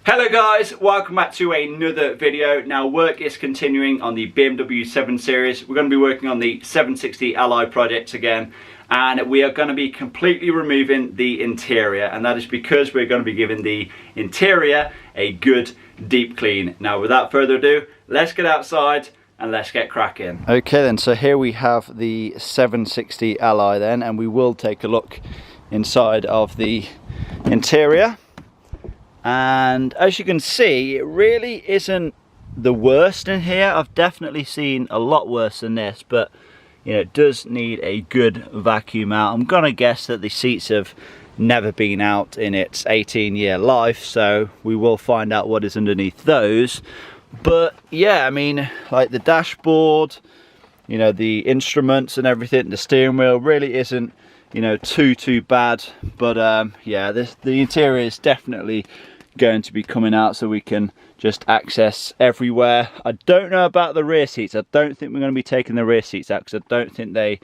Hello guys, welcome back to another video. Now work is continuing on the BMW 7 Series. We're going to be working on the 760 Ally project again, and we are going to be completely removing the interior, and that is because we're going to be giving the interior a good deep clean. Now without further ado, let's get outside and let's get cracking. Okay then, so here we have the 760 Ally then, and we will take a look inside of the interior. And as you can see, it really isn't the worst in here. I've definitely seen a lot worse than this, but you know, it does need a good vacuum out. I'm gonna guess that the seats have never been out in its 18-year life, so we will find out what is underneath those. But yeah, I mean, like the dashboard, you know, the instruments and everything, the steering wheel really isn't, you know, too bad. But yeah, the interior is definitely going to be coming out so we can just access everywhere. I don't know about the rear seats. I don't think we're going to be taking the rear seats out because I don't think they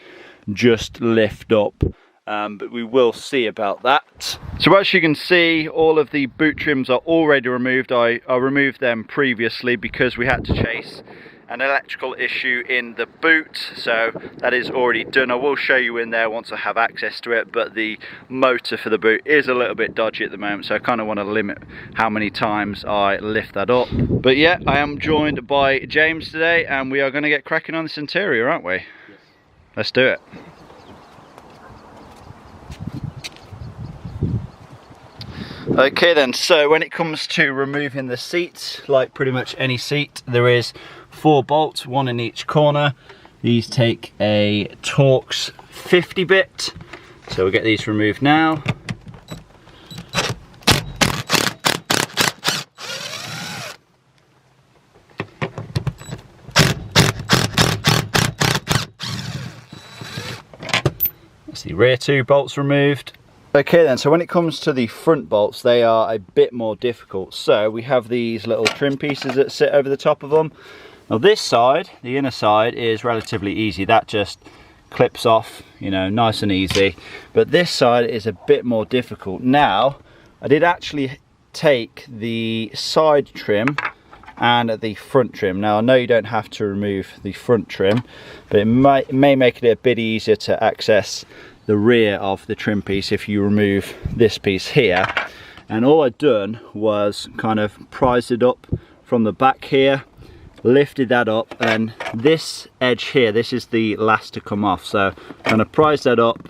just lift up, but we will see about that. So as you can see, all of the boot trims are already removed. I removed them previously because we had to chase an electrical issue in the boot, so that is already done. I will show you in there once I have access to it, but the motor for the boot is a little bit dodgy at the moment, so I kind of want to limit how many times I lift that up. But yeah, I am joined by James today, and we are going to get cracking on this interior, aren't we? Yes. Let's do it. Okay then, so when it comes to removing the seats, like pretty much any seat, there is 4 bolts, 1 in each corner. These take a Torx 50 bit, so we'll get these removed now. That's the rear 2 bolts removed. Okay then, so when it comes to the front bolts, they are a bit more difficult. So we have these little trim pieces that sit over the top of them. Now this side, the inner side, is relatively easy. That just clips off, you know, nice and easy. But this side is a bit more difficult. Now, I did actually take the side trim and the front trim. Now I know you don't have to remove the front trim, but it may make it a bit easier to access the rear of the trim piece if you remove this piece here. And all I'd done was kind of prised it up from the back here, lifted that up, and this edge here, this is the last to come off, so I'm gonna prise that up,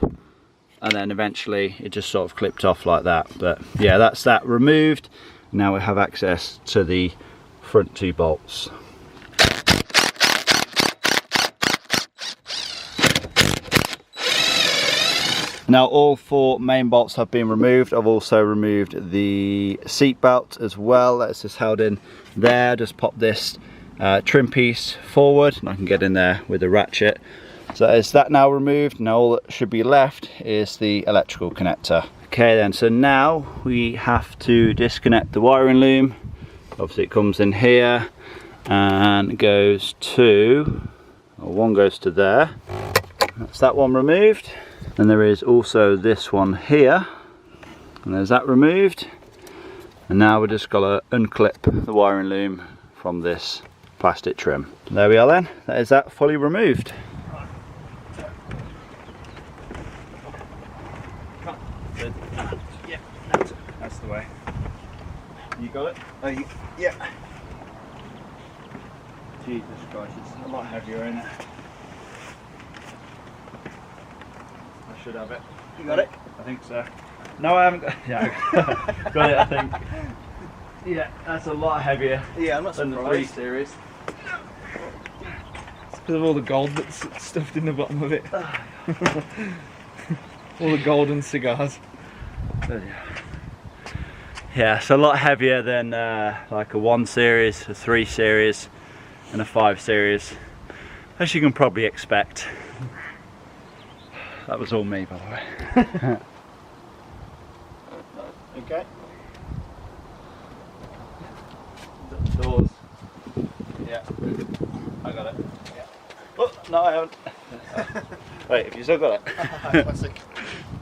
and then eventually it just sort of clipped off like that. But yeah, that's that removed. Now we have access to the front 2 bolts. Now all 4 main bolts have been removed. I've also removed the seat belt as well. That's just held in there. Just pop this trim piece forward and I can get in there with a ratchet. So is that now removed? Now all that should be left is the electrical connector. Okay then, so now we have to disconnect the wiring loom. Obviously it comes in here and goes to, or one goes to there. That's that one removed. And there is also this one here, and there's that removed. And now we're just got to unclip the wiring loom from this plastic trim. There we are then, that is that fully removed. Yeah, that's the way. You got it? Yeah. Jesus Christ, it's a lot heavier, isn't it? I should have it. You got it? I think so. No, I haven't got it. Yeah, got it, I think. Yeah, that's a lot heavier. Yeah, I'm not than the 3 Series. It's because of all the gold that's stuffed in the bottom of it. All the gold and cigars. Yeah, it's a lot heavier than like a 1 Series, a 3 Series and a 5 Series, as you can probably expect. That was all me, by the way. Okay. Doors. Yeah. I got it. Yeah. Oh, no, I haven't. Wait, have you still got it? Classic.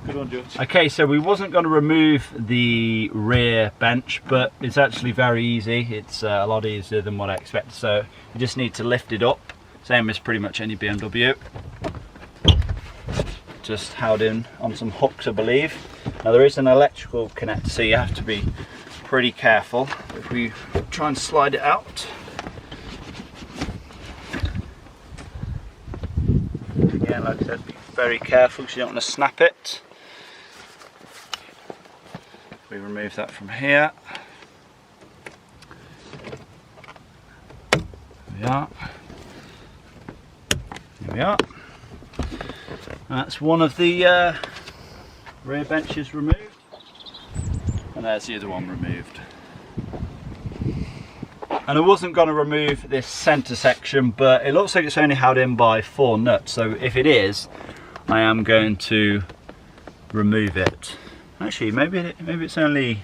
Good one, Judge. Okay, so we wasn't going to remove the rear bench, but it's actually very easy. It's a lot easier than what I expected. So you just need to lift it up, same as pretty much any BMW. Just held in on some hooks, I believe. Now there is an electrical connector, so you have to be pretty careful. If we try and slide it out. Again, like I said, be very careful because you don't want to snap it. We remove that from here. There we are. There we are. That's one of the rear benches removed. And there's the other one removed. And I wasn't going to remove this centre section, but it looks like it's only held in by 4 nuts. So if it is, I am going to remove it. Actually, maybe it's only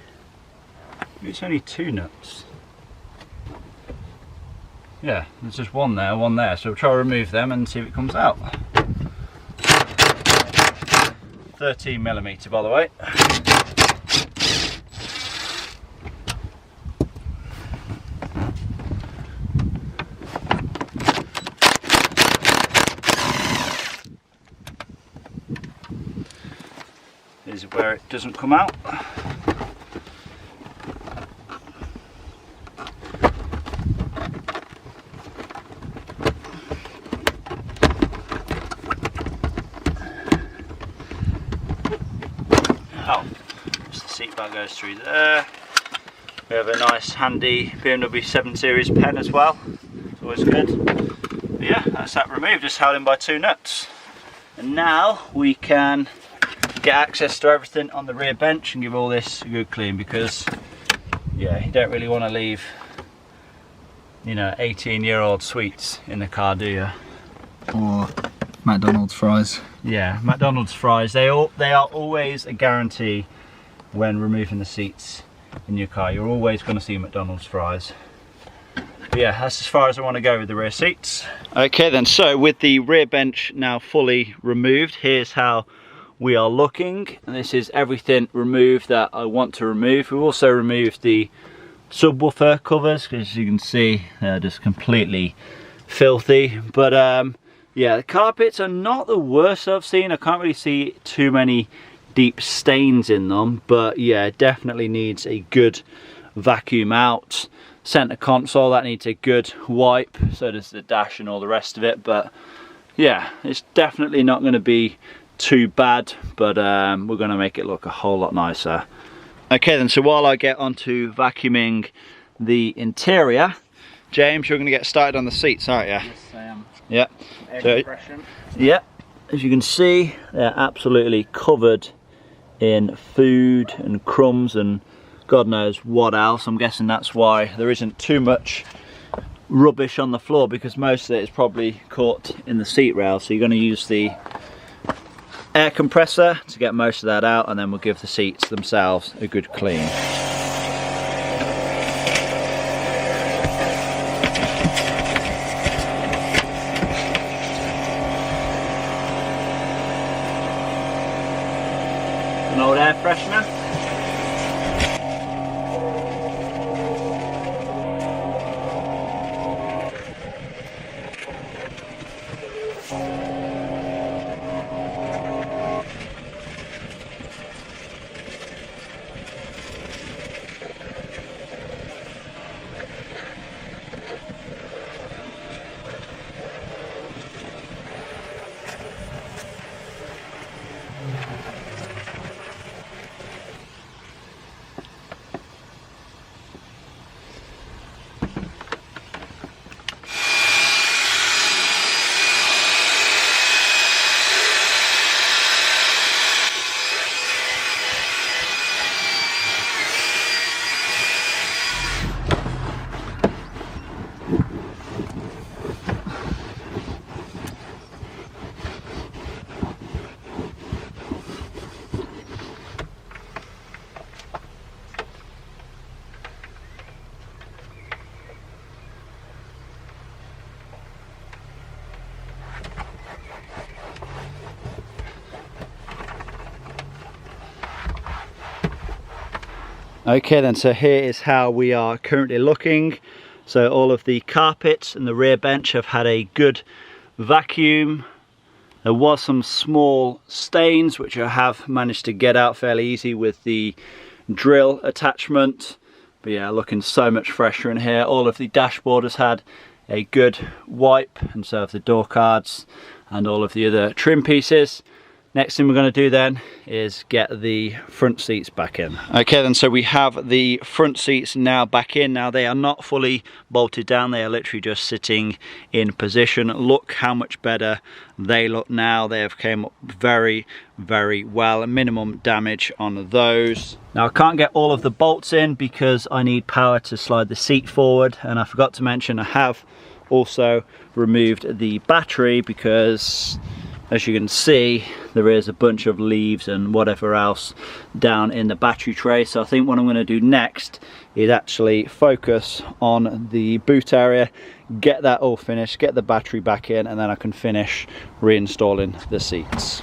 2 nuts. Yeah, there's just one there. So we'll try to remove them and see if it comes out. 13mm, by the way. This is where it doesn't come out. Oh, just the seat bar goes through there. We have a nice handy BMW 7 Series pen as well. It's always good. But yeah, that's that removed, just held in by 2 nuts. And now we can get access to everything on the rear bench and give all this a good clean, because yeah, you don't really want to leave, you know, 18-year-old sweets in the car, do you? Or McDonald's fries. Yeah, McDonald's fries, they are always a guarantee when removing the seats in your car. You're always going to see McDonald's fries. But yeah, that's as far as I want to go with the rear seats. Okay then, so with the rear bench now fully removed, here's how we are looking. And this is everything removed that I want to remove. We've also removed the subwoofer covers, because as you can see, they're just completely filthy. But yeah, the carpets are not the worst I've seen. I can't really see too many deep stains in them, but yeah, it definitely needs a good vacuum out. Center console, that needs a good wipe, so does the dash and all the rest of it. But yeah, it's definitely not going to be too bad, but we're going to make it look a whole lot nicer. Okay then, so while I get onto vacuuming the interior, James, you're going to get started on the seats, aren't you? Yes, I am. Yeah. Air So, compression. yeah, as you can see, they're absolutely covered in food and crumbs and God knows what else. I'm guessing that's why there isn't too much rubbish on the floor, because most of it is probably caught in the seat rail. So you're going to use the air compressor to get most of that out, and then we'll give the seats themselves a good clean. An old air freshener. Okay then, so here is how we are currently looking. So all of the carpets and the rear bench have had a good vacuum. There was some small stains which I have managed to get out fairly easy with the drill attachment. But yeah, looking so much fresher in here. All of the dashboard has had a good wipe, and so have the door cards and all of the other trim pieces. Next thing we're going to do then is get the front seats back in. Okay then, so we have the front seats now back in. Now they are not fully bolted down, they are literally just sitting in position. Look how much better they look now. They have came up very, very well. Minimum damage on those. Now I can't get all of the bolts in because I need power to slide the seat forward, and I forgot to mention I have also removed the battery because, as you can see, there is a bunch of leaves and whatever else down in the battery tray. So I think what I'm going to do next is actually focus on the boot area, get that all finished, get the battery back in, and then I can finish reinstalling the seats.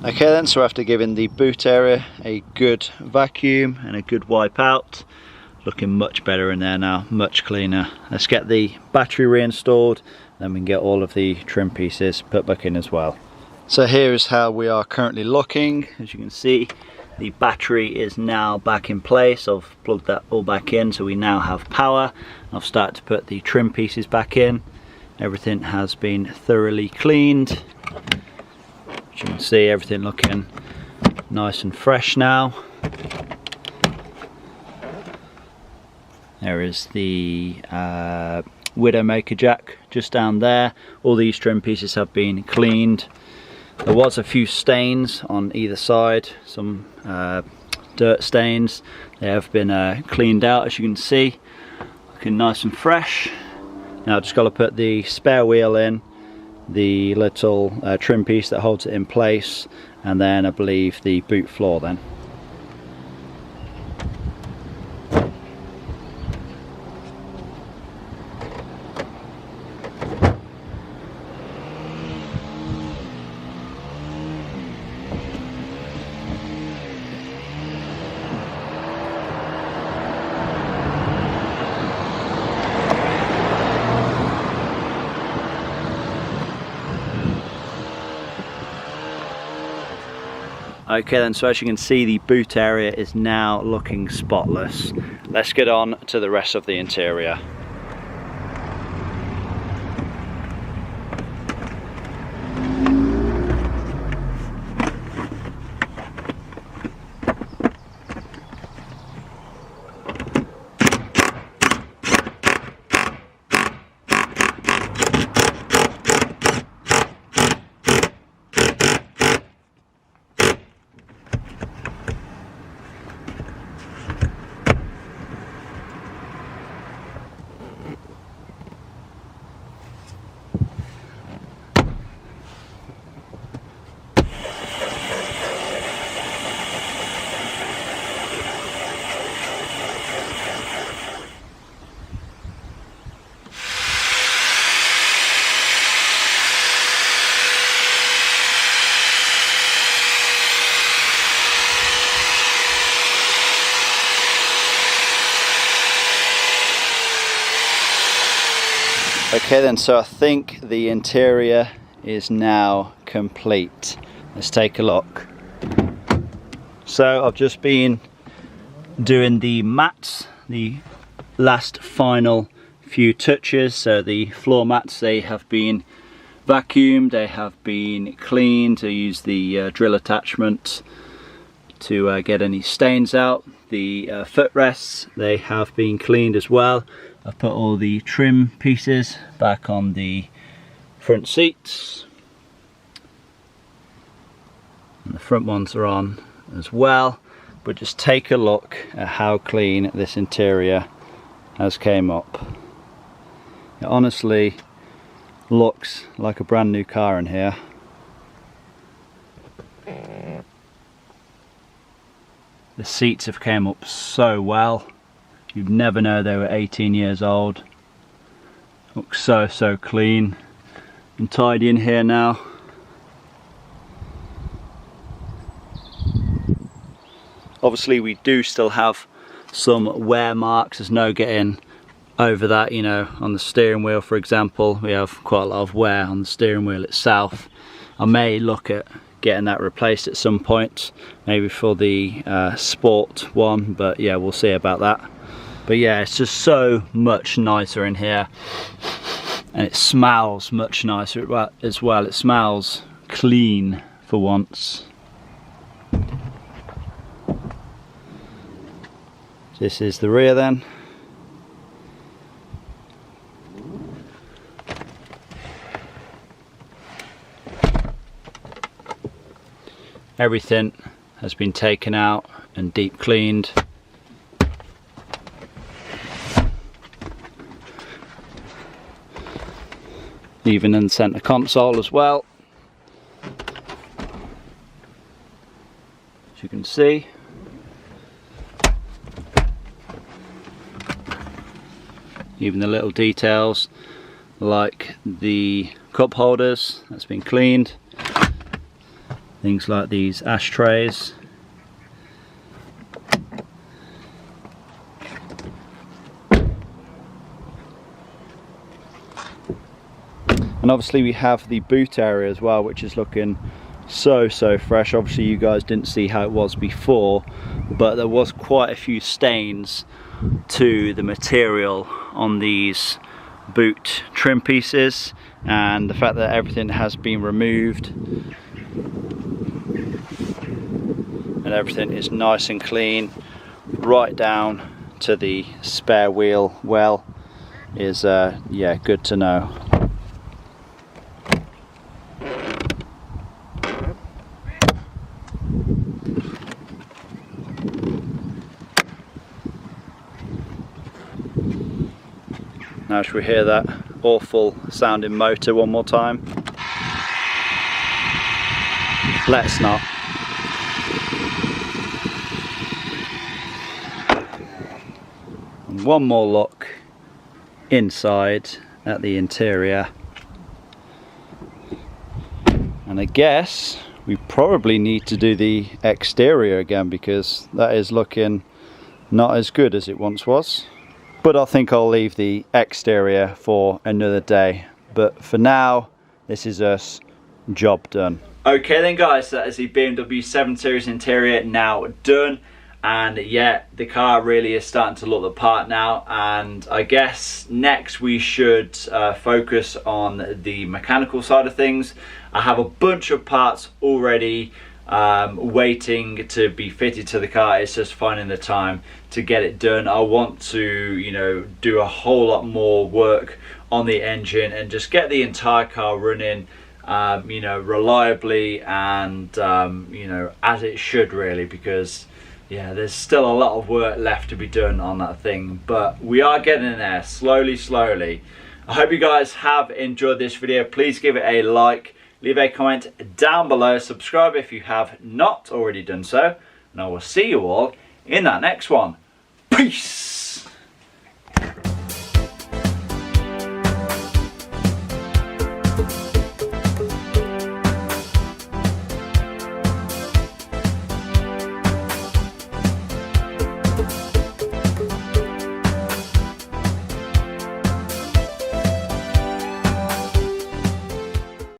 Okay then, so after giving the boot area a good vacuum and a good wipe out, looking much better in there now, much cleaner. Let's get the battery reinstalled, then we can get all of the trim pieces put back in as well. So here is how we are currently looking. As you can see, the battery is now back in place. I've plugged that all back in, so we now have power. I've started to put the trim pieces back in. Everything has been thoroughly cleaned. As you can see, everything looking nice and fresh now. There is the Widowmaker jack just down there. All these trim pieces have been cleaned. There was a few stains on either side, some dirt stains. They have been cleaned out, as you can see, looking nice and fresh. Now I've just got to put the spare wheel in, the little trim piece that holds it in place, and then I believe the boot floor then. Okay then, so as you can see, the boot area is now looking spotless. Let's get on to the rest of the interior. Okay then, so I think the interior is now complete. Let's take a look. So I've just been doing the mats, the last final few touches. So the floor mats, they have been vacuumed, they have been cleaned. I used the drill attachment to get any stains out. The footrests, they have been cleaned as well. I've put all the trim pieces back on the front seats, and the front ones are on as well. But just take a look at how clean this interior has came up. It honestly looks like a brand new car in here. The seats have came up so well. You'd never know they were 18 years old. Looks so clean and tidy in here now. Obviously we do still have some wear marks. There's no getting over that, you know. On the steering wheel, for example, we have quite a lot of wear on the steering wheel itself. I may look at getting that replaced at some point, maybe for the sport one, but yeah, we'll see about that. But yeah, it's just so much nicer in here, and it smells much nicer as well. It smells clean for once. This is the rear then. Everything has been taken out and deep cleaned. Even in the center console as well. As you can see. Even the little details like the cup holders, that's been cleaned. Things like these ashtrays. And obviously we have the boot area as well, which is looking so fresh. Obviously you guys didn't see how it was before, but there was quite a few stains to the material on these boot trim pieces, and the fact that everything has been removed and everything is nice and clean right down to the spare wheel well is yeah, good to know. Now should we hear that awful sounding motor one more time? Let's not. And one more look inside at the interior. And I guess we probably need to do the exterior again, because that is looking not as good as it once was. But I think I'll leave the exterior for another day. But for now, this is us, job done. Okay then guys, that is the BMW 7 Series interior now done. And yeah, the car really is starting to look the part now. And I guess next we should focus on the mechanical side of things. I have a bunch of parts already waiting to be fitted to the car. It's just finding the time to get it done. I want to, you know, do a whole lot more work on the engine and just get the entire car running, you know, reliably and you know, as it should really, because yeah, there's still a lot of work left to be done on that thing, but we are getting there slowly. I hope you guys have enjoyed this video. Please give it a like, leave a comment down below, subscribe if you have not already done so, and I will see you all in that next one. Peace!